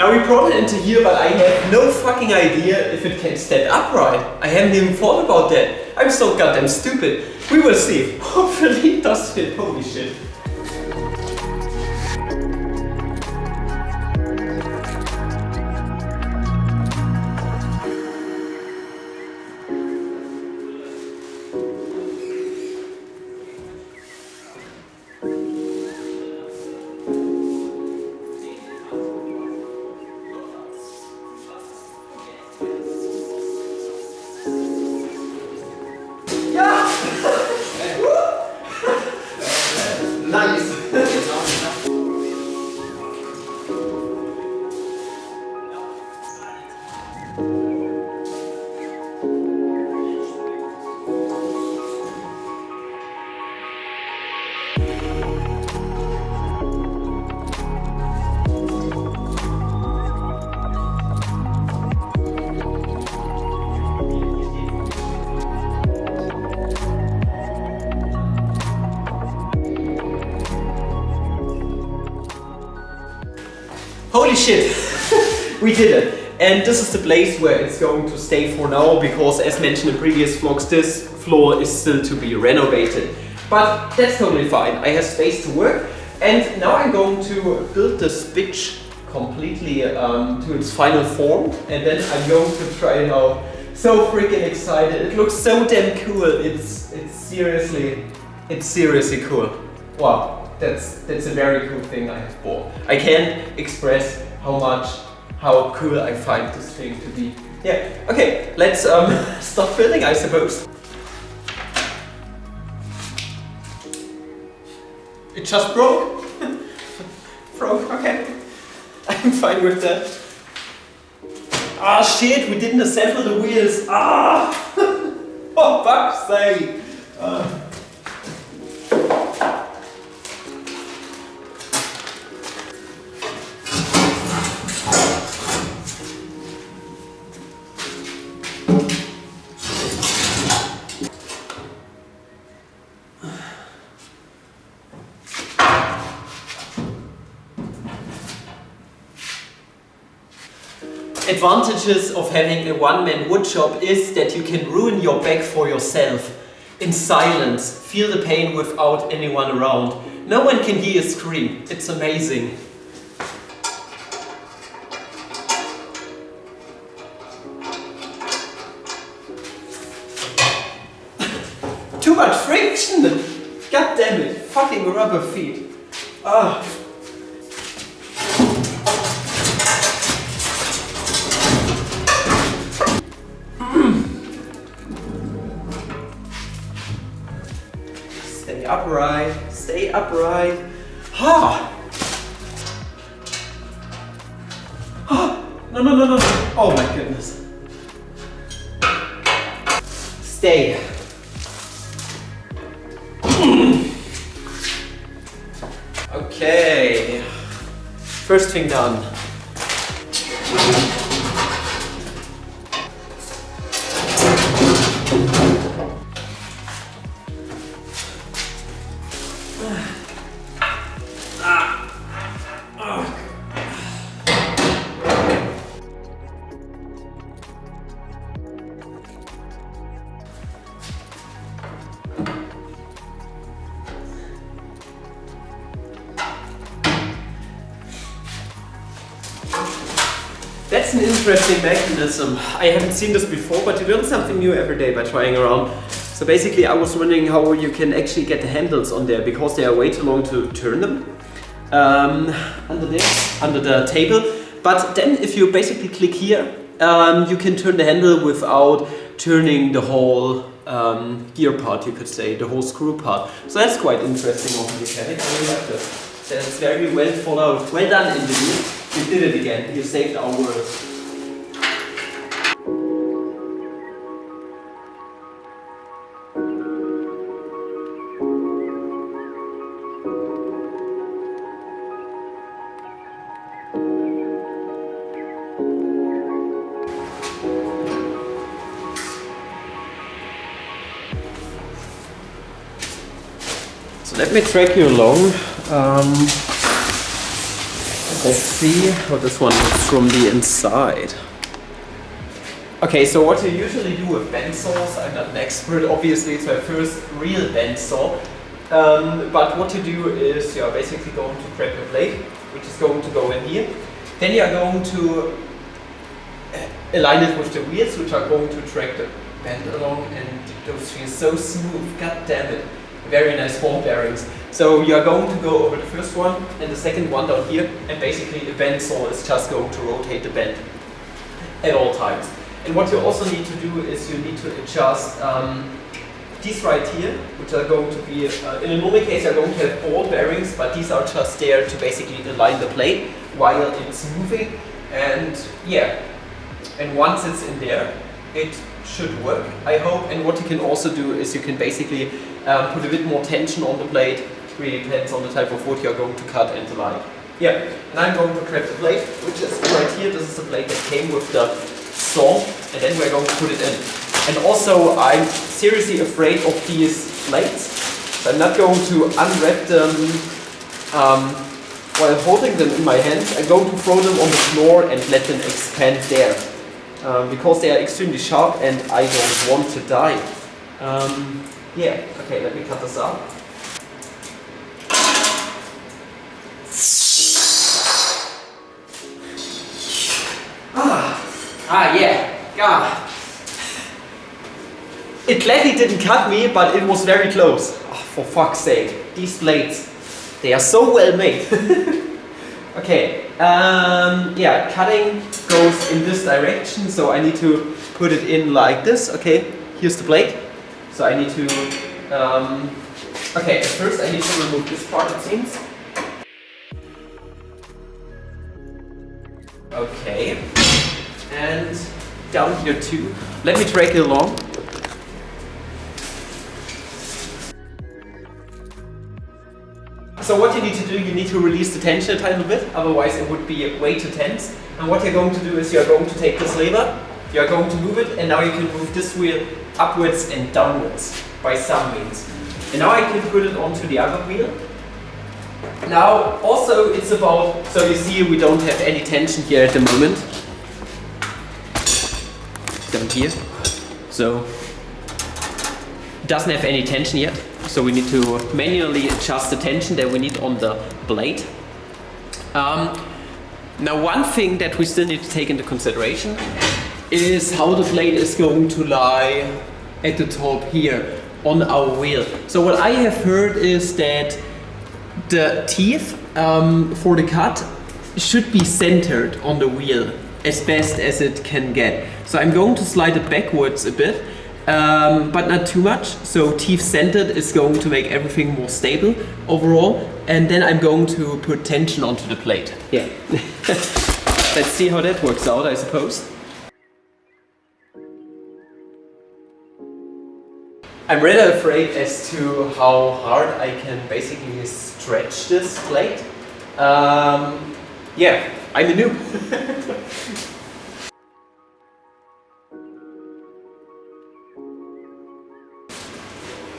Now we brought it into here, but I have no fucking idea if it can stand upright. I haven't even thought about that. I'm so goddamn stupid. We will see. Hopefully it does fit. Holy shit. Nice. Holy shit, we did it. And this is the place where it's going to stay for now, because as mentioned in previous vlogs, this floor is still to be renovated. But that's totally fine, I have space to work. And now I'm going to build this bitch completely to its final form. And then I'm going to try it out. So freaking excited, it looks so damn cool. It's seriously cool. Wow. That's a very cool thing I have bought. I can't express how cool I find this thing to be. Yeah, okay, let's start building, I suppose. It just broke. Broke, okay. I'm fine with that. Ah shit, we didn't assemble the wheels. Ah! For fuck's sake. Advantages of having a one-man woodshop is that you can ruin your back for yourself. In silence, feel the pain without anyone around. No one can hear you scream. It's amazing. Too much friction! God damn it! Fucking rubber feet. Ah. Stay upright, stay upright. Ha! Ah! No, no, no, no, no. Oh my goodness. Stay. Okay. First thing done. That's an interesting mechanism. I haven't seen this before, but you learn something new every day by trying around. So basically I was wondering how you can actually get the handles on there, because they are way too long to turn them under the table. But then if you basically click here, you can turn the handle without turning the whole gear part, you could say, the whole screw part. So that's quite interesting of the mechanic. I really like this. That's very well followed. Well done, engineer. You did it again. You saved our world. So let me drag you along. Let's see how this one looks from the inside. Okay, so what you usually do with bandsaws, I'm not an expert, obviously it's my first real bandsaw. But what you do is you're basically going to grab your blade, which is going to go in here. Then you're going to align it with the wheels, which are going to track the band along, and those feel so smooth, god damn it. Very nice ball bearings. So you're going to go over the first one and the second one down here, and basically the bandsaw is just going to rotate the band at all times. And what you also need to do is you need to adjust these right here, which are going to be, in a normal case are going to have ball bearings, but these are just there to basically align the blade while it's moving. And yeah, and once it's in there, it should work, I hope. And what you can also do is you can basically put a bit more tension on the blade. It really depends on the type of wood you're going to cut and align. Yeah, and I'm going to grab the blade, which is right here. This is the blade that came with the saw, and then we're going to put it in. And also, I'm seriously afraid of these blades, so I'm not going to unwrap them while holding them in my hands. I'm going to throw them on the floor and let them expand there, because they are extremely sharp and I don't want to die. Yeah, okay, let me cut this out. Yeah. It gladly didn't cut me, but it was very close. Oh, for fuck's sake, these blades, they are so well made. Okay, yeah, cutting goes in this direction, so I need to put it in like this. Okay, here's the blade. So I need to, okay, at first I need to remove this part, it seems. Okay, and down here too. Let me drag it along. So what you need to do, you need to release the tension a tiny bit, otherwise it would be way too tense. And what you're going to do is you're going to take this lever, you're going to move it, and now you can move this wheel upwards and downwards by some means. And now I can put it onto the other wheel. Now also it's about, so you see we don't have any tension here at the moment. Down here. So it doesn't have any tension yet. So we need to manually adjust the tension that we need on the blade. Now one thing that we still need to take into consideration is how the blade is going to lie at the top here on our wheel. So what I have heard is that the teeth for the cut should be centered on the wheel as best as it can get. So I'm going to slide it backwards a bit, but not too much. So teeth centered is going to make everything more stable overall. And then I'm going to put tension onto the blade. Yeah. Let's see how that works out, I suppose. I'm rather afraid as to how hard I can basically stretch this blade. Yeah, I'm a noob.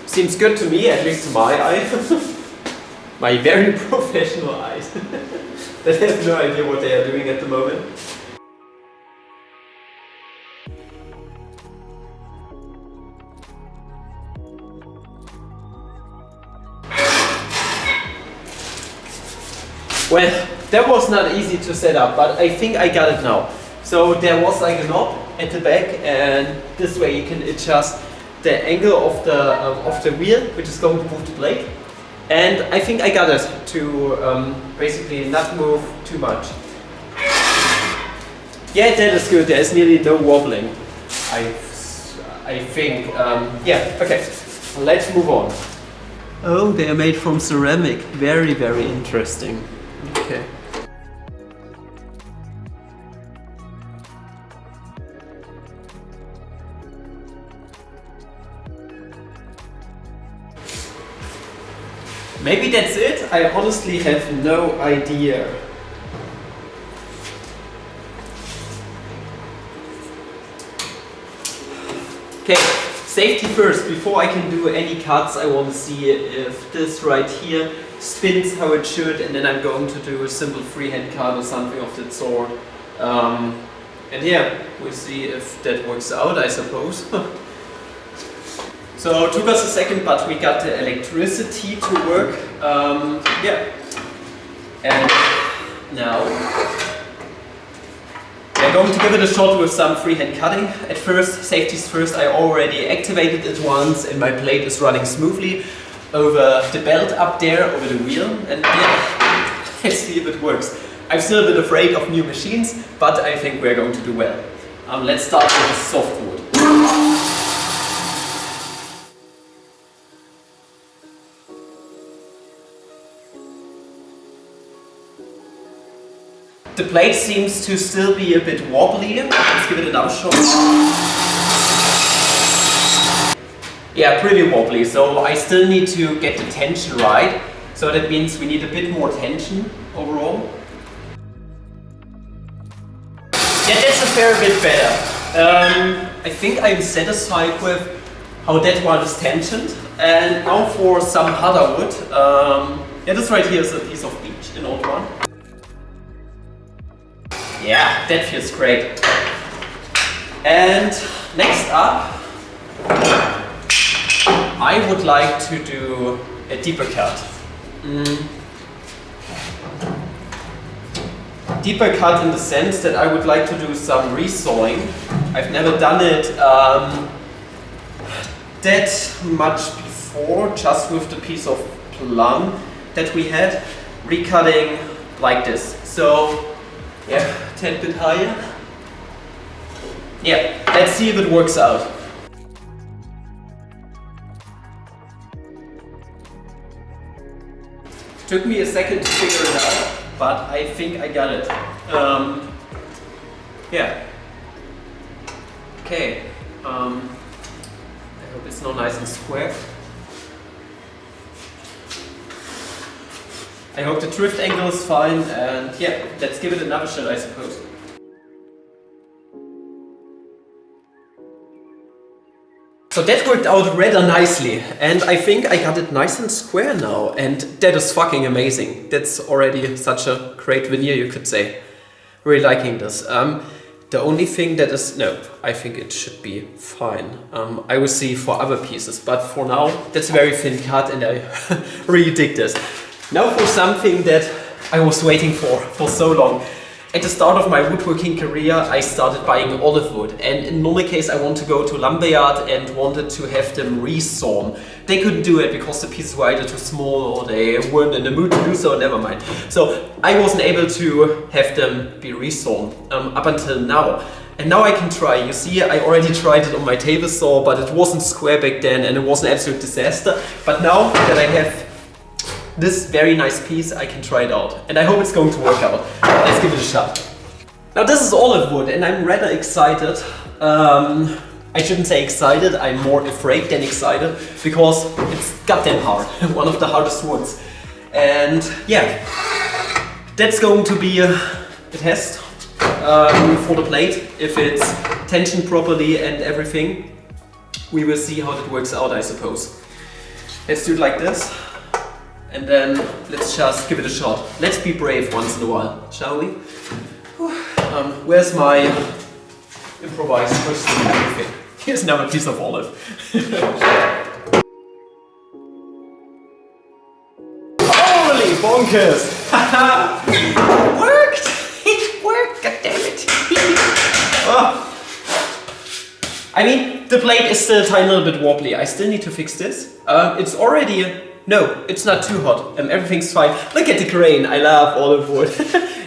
Seems good to me, at least to my eye. My very professional eyes. That have no idea what they are doing at the moment. Well, that was not easy to set up, but I think I got it now. So there was like a knob at the back, and this way you can adjust the angle of the wheel, which is going to move the blade. And I think I got it to basically not move too much. Yeah, that is good. There is nearly no wobbling. I think. Yeah. Okay. Let's move on. Oh, they are made from ceramic. Very, very interesting. Okay. Maybe that's it? I honestly have no idea. Okay, safety first. Before I can do any cuts, I want to see if this right here spins how it should, and then I'm going to do a simple freehand cut or something of that sort. And yeah, we'll see if that works out, I suppose. So it took us a second, but we got the electricity to work. Yeah. And now we're going to give it a shot with some freehand cutting. At first, safeties first, I already activated it once and my blade is running smoothly over the belt up there, over the wheel. And yeah, let's see if it works. I'm still a bit afraid of new machines, but I think we're going to do well. Let's start with the softwood. The blade seems to still be a bit wobbly. Let's give it another shot. Yeah, pretty wobbly, so I still need to get the tension right. So that means we need a bit more tension overall. Yeah, that's a fair bit better. I think I'm satisfied with how that one is tensioned. And now for some harder wood. Yeah, this right here is a piece of beech, an old one. Yeah, that feels great. And next up, I would like to do a deeper cut. Deeper cut in the sense that I would like to do some resawing. I've never done it that much before, just with the piece of plum that we had, recutting like this. So yeah, a tad bit higher. Yeah, let's see if it works out. Took me a second to figure it out, but I think I got it. Yeah. Okay. I hope it's now nice and square. I hope the drift angle is fine, and yeah, let's give it another shot, I suppose. So that worked out rather nicely, and I think I got it nice and square now, and that is fucking amazing. That's already such a great veneer, you could say. Really liking this. The only thing that is, no, I think it should be fine. I will see for other pieces, but for now, that's a very thin cut, and I really dig this. Now for something that I was waiting for so long. At the start of my woodworking career, I started buying olive wood, and in normal case I want to go to lumberyard and wanted to have them resawn. They couldn't do it because the pieces were either too small or they weren't in the mood to do so, never mind. So I wasn't able to have them be resawn up until now. And now I can try. You see, I already tried it on my table saw, but it wasn't square back then and it was an absolute disaster. But now that I have this very nice piece, I can try it out. And I hope it's going to work out. Let's give it a shot. Now this is olive wood and I'm rather excited. I shouldn't say excited, I'm more afraid than excited because it's goddamn hard. One of the hardest woods. And yeah, that's going to be a test for the plate. If it's tensioned properly and everything, we will see how that works out, I suppose. Let's do it like this. And then let's just give it a shot. Let's be brave once in a while, shall we? Where's my improvised crystal and everything? Here's another piece of olive. Holy bonkers! It worked! It worked, goddammit! Oh. I mean, the blade is still a tiny little bit wobbly. I still need to fix this. It's already... No, it's not too hot. Everything's fine. Look at the grain. I love olive wood.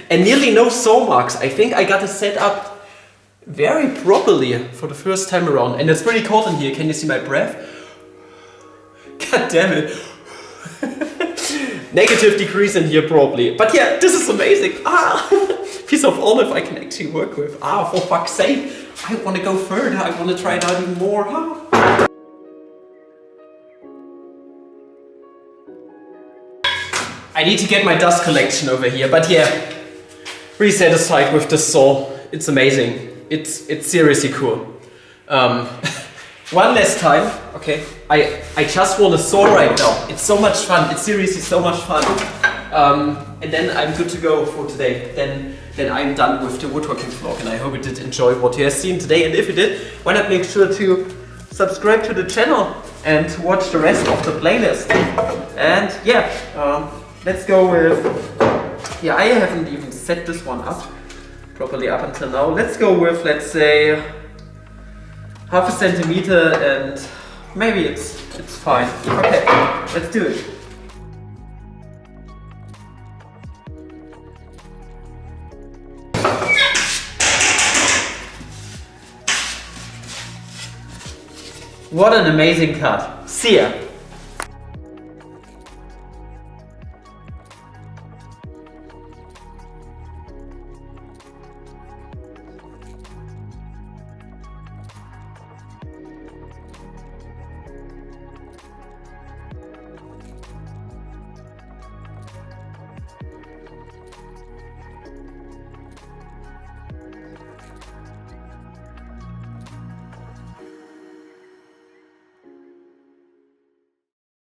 And nearly no saw marks. I think I got it set up very properly for the first time around. And it's pretty cold in here. Can you see my breath? God damn it. Negative degrees in here probably. But yeah, this is amazing. Ah, piece of olive I can actually work with. Ah, for fuck's sake. I want to go further. I want to try it out even more. Ah. I need to get my dust collection over here, but yeah, really satisfied with the saw. It's amazing. It's seriously cool. Yeah, One last time. Okay. I just want to saw right now. It's so much fun. It's seriously so much fun. And then I'm good to go for today. Then I'm done with the woodworking vlog, and I hope you did enjoy what you have seen today. And if you did, why not make sure to subscribe to the channel and watch the rest of the playlist. And yeah, let's go with, yeah, I haven't even set this one up properly up until now. Let's go with, let's say, 0.5 centimeter, and maybe it's fine. Okay, let's do it. What an amazing cut. See ya.